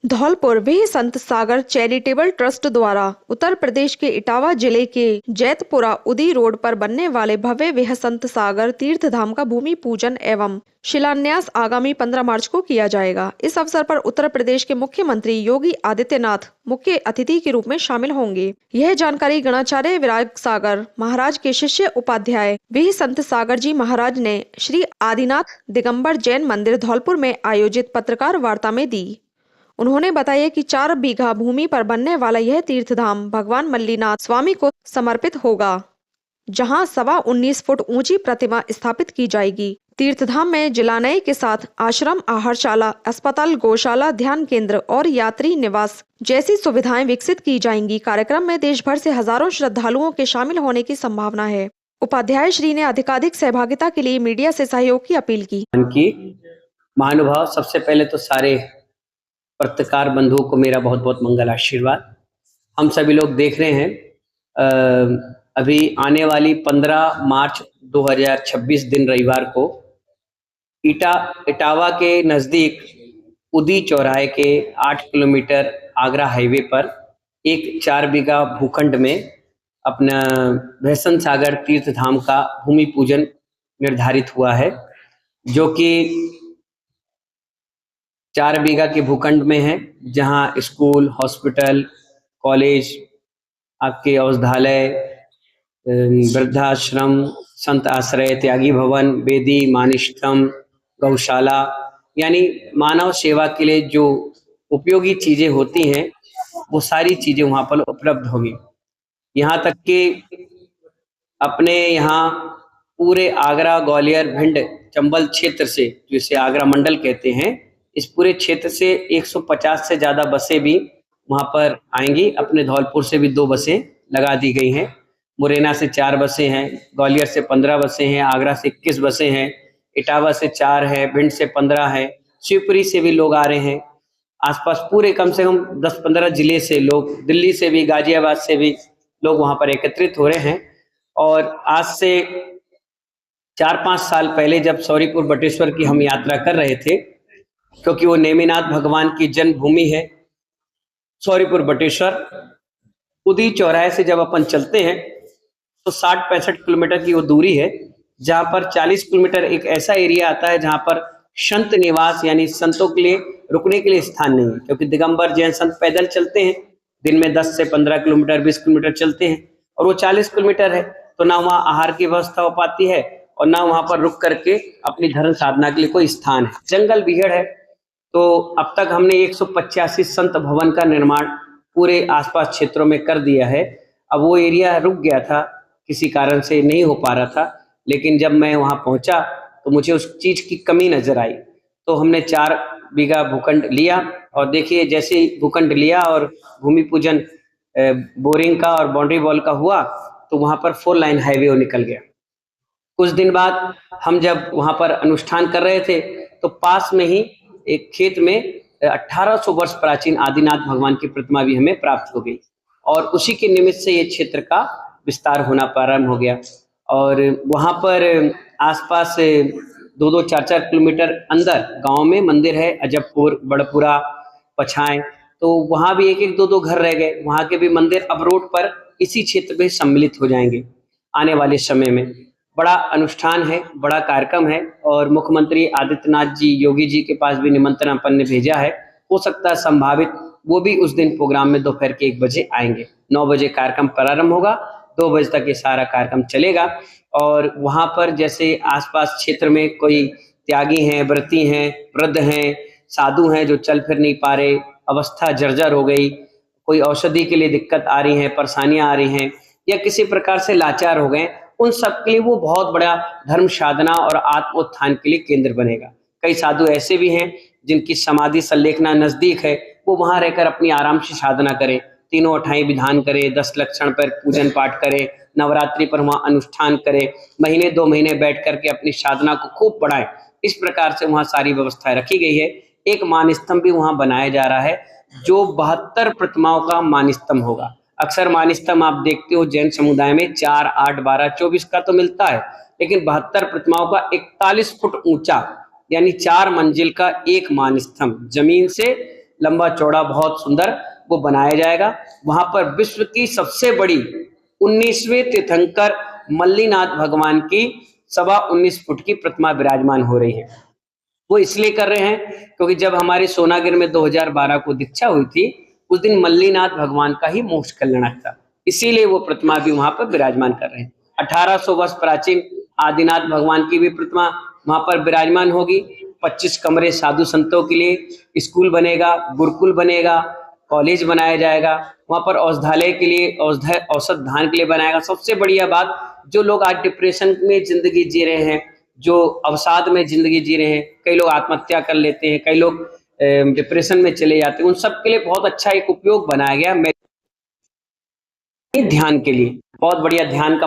धौलपुर वे संत सागर charitable trust द्वारा उत्तर प्रदेश के इटावा जिले के जैतपुरा उदी रोड पर बनने वाले भव्य विह संत सागर तीर्थ धाम का भूमि पूजन एवं शिलान्यास आगामी 15 मार्च को किया जाएगा। इस अवसर पर उत्तर प्रदेश के मुख्यमंत्री योगी आदित्यनाथ मुख्य अतिथि के रूप में शामिल होंगे। यह जानकारी गणाचार्य विराग सागर महाराज के शिष्य उपाध्याय विह संत सागर जी महाराज ने श्री आदिनाथ दिगंबर जैन मंदिर धौलपुर में आयोजित पत्रकार वार्ता में दी। उन्होंने बताया कि 4 बीघा भूमि पर बनने वाला यह तीर्थधाम भगवान मल्लीनाथ स्वामी को समर्पित होगा, जहां 19.25 फुट ऊंची प्रतिमा स्थापित की जाएगी। तीर्थधाम में जिलानय के साथ आश्रम, आहारशाला, अस्पताल, गौशाला, ध्यान केंद्र और यात्री निवास जैसी सुविधाएं विकसित की जाएंगी। कार्यक्रम में देश भर से हजारों श्रद्धालुओं के शामिल होने की संभावना है। उपाध्याय श्री ने अधिकाधिक सहभागिता के लिए मीडिया से सहयोग की अपील की। महानुभाव, सबसे पहले तो सारे पत्रकार बंधुओं को मेरा बहुत बहुत मंगल आशीर्वाद। हम सभी लोग देख रहे हैं अभी आने वाली 15 मार्च 2026 दिन रविवार को इटावा के नज़दीक उदी चौराहे के 8 किलोमीटर आगरा हाईवे पर एक 4 बीघा भूखंड में अपना वैसन सागर तीर्थ धाम का भूमि पूजन निर्धारित हुआ है, जो कि 4 बीघा के भूखंड में है, जहां स्कूल, हॉस्पिटल, कॉलेज, आपके औषधालय, वृद्धाश्रम, संत आश्रय, त्यागी भवन, वेदी, मानिष्ठम, गौशाला, यानी मानव सेवा के लिए जो उपयोगी चीजें होती हैं वो सारी चीजें वहां पर उपलब्ध होगी। यहाँ तक कि अपने यहाँ पूरे आगरा, ग्वालियर, भिंड, चंबल क्षेत्र से, जिसे आगरा मंडल कहते हैं, इस पूरे क्षेत्र से 150 से ज़्यादा बसें भी वहाँ पर आएंगी। अपने धौलपुर से भी 2 बसें लगा दी गई हैं। मुरैना से 4 बसें हैं, ग्वालियर से 15 बसें हैं, आगरा से 21 बसें हैं, इटावा से 4 है, भिंड से 15 है, शिवपुरी से भी लोग आ रहे हैं। आसपास पूरे कम से कम 10-15 जिले से लोग, दिल्ली से भी, गाजियाबाद से भी लोग वहाँ पर एकत्रित हो रहे हैं। और आज से 4-5 साल पहले जब सौरीपुर बटेश्वर की हम यात्रा कर रहे थे, क्योंकि वो नेमिनाथ भगवान की जन्मभूमि है, सौरीपुर बटेश्वर, उदी चौराहे से जब अपन चलते हैं तो 60-65 किलोमीटर की वो दूरी है, जहाँ पर 40 किलोमीटर एक ऐसा एरिया आता है जहाँ पर संत निवास यानी संतों के लिए रुकने के लिए स्थान नहीं है, क्योंकि दिगंबर जैन संत पैदल चलते हैं, दिन में 10 से 15 किलोमीटर, 20 किलोमीटर चलते हैं, और वो 40 किलोमीटर है, तो ना वहाँ आहार की व्यवस्था हो पाती है और ना वहाँ पर रुक करके अपनी धर्म साधना के लिए कोई स्थान है। जंगल बिगड़ है। तो अब तक हमने 185 संत भवन का निर्माण पूरे आसपास क्षेत्रों में कर दिया है। अब वो एरिया रुक गया था, किसी कारण से नहीं हो पा रहा था, लेकिन जब मैं वहाँ पहुँचा तो मुझे उस चीज़ की कमी नज़र आई। तो हमने 4 बीघा भूखंड लिया, और देखिए जैसे ही भूखंड लिया और भूमि पूजन बोरिंग का और बाउंड्री वॉल का हुआ, तो वहाँ पर 4 लाइन हाईवे निकल गया। कुछ दिन बाद हम जब वहाँ पर अनुष्ठान कर रहे थे तो पास में ही एक खेत में 1800 वर्ष प्राचीन आदिनाथ भगवान की प्रतिमा भी हमें प्राप्त हो गई, और उसी के निमित्त से ये क्षेत्र का विस्तार होना प्रारंभ हो गया। और वहाँ पर आसपास 2-2, 4-4 किलोमीटर अंदर गांव में मंदिर है, अजबपुर, बड़पुरा, पछाएं, तो वहाँ भी 1-1, 2-2 घर रह गए। वहाँ के भी मंदिर अब रोड पर इसी क्षेत्र में सम्मिलित हो जाएंगे आने वाले समय में। बड़ा अनुष्ठान है, बड़ा कार्यक्रम है, और मुख्यमंत्री आदित्यनाथ जी, योगी जी के पास भी निमंत्रण अपन ने भेजा है। हो सकता है संभावित वो भी उस दिन प्रोग्राम में दोपहर के 1 बजे आएंगे। 9 बजे कार्यक्रम प्रारंभ होगा, 2 बजे तक ये सारा कार्यक्रम चलेगा। और वहाँ पर जैसे आसपास क्षेत्र में कोई त्यागी हैं, व्रती हैं, वृद्ध हैं, साधु हैं जो चल फिर नहीं पा रहे, अवस्था जर्जर हो गई, कोई औषधि के लिए दिक्कत आ रही है, परेशानियां आ रही हैं, या किसी प्रकार से लाचार हो गए, उन सब के लिए वो बहुत बड़ा धर्म साधना और आत्मोत्थान के लिए केंद्र बनेगा। कई साधु ऐसे भी हैं जिनकी समाधि संलेखना नजदीक है, वो वहां रहकर अपनी आराम से साधना करें, तीनों अठाई विधान करें, 10 लक्षण पर पूजन पाठ करें, नवरात्रि पर वहां अनुष्ठान करें, महीने 2 महीने बैठ करके अपनी साधना को खूब बढ़ाएं। इस प्रकार से वहां सारी व्यवस्था रखी गई है। एक मानस्तंभ भी वहां बनाया जा रहा है, जो 72 प्रतिमाओं का मानस्तंभ होगा। अक्सर मानस्तंभ आप देखते हो जैन समुदाय में 4, 8, 12, 24 का तो मिलता है, लेकिन 72 प्रतिमाओं का 41 फुट ऊंचा यानी 4 मंजिल का एक मानस्तंभ, जमीन से लंबा चौड़ा बहुत सुंदर वो बनाया जाएगा। वहां पर विश्व की सबसे बड़ी 19वें तीर्थंकर मल्लीनाथ भगवान की 19.25 फुट की प्रतिमा विराजमान हो रही है। वो इसलिए कर रहे हैं क्योंकि जब हमारे सोनागिर में 2012 को दीक्षा हुई थी, उस दिन मल्लीनाथ भगवान का ही मोक्ष कल्याणक था, इसीलिए वो प्रतिमा भी वहां पर विराजमान कर रहे हैं। 1800 वर्ष प्राचीन आदिनाथ भगवान की भी प्रतिमा वहां पर विराजमान होगी। 25 कमरे साधु संतों के लिए, स्कूल बनेगा, गुरुकुल बनेगा, कॉलेज बनाया जाएगा, वहां पर औषधालय के लिए औषध धान के लिए बनाएगा। सबसे बढ़िया बात, जो लोग आज डिप्रेशन में जिंदगी जी रहे हैं, जो अवसाद में जिंदगी जी रहे हैं, कई लोग आत्महत्या कर लेते हैं, कई लोग डिप्रेशन में चले जाते हैं, उन सब के लिए बहुत अच्छा एक उपयोग बनाया गया ध्यान के लिए। बहुत बढ़िया ध्यान का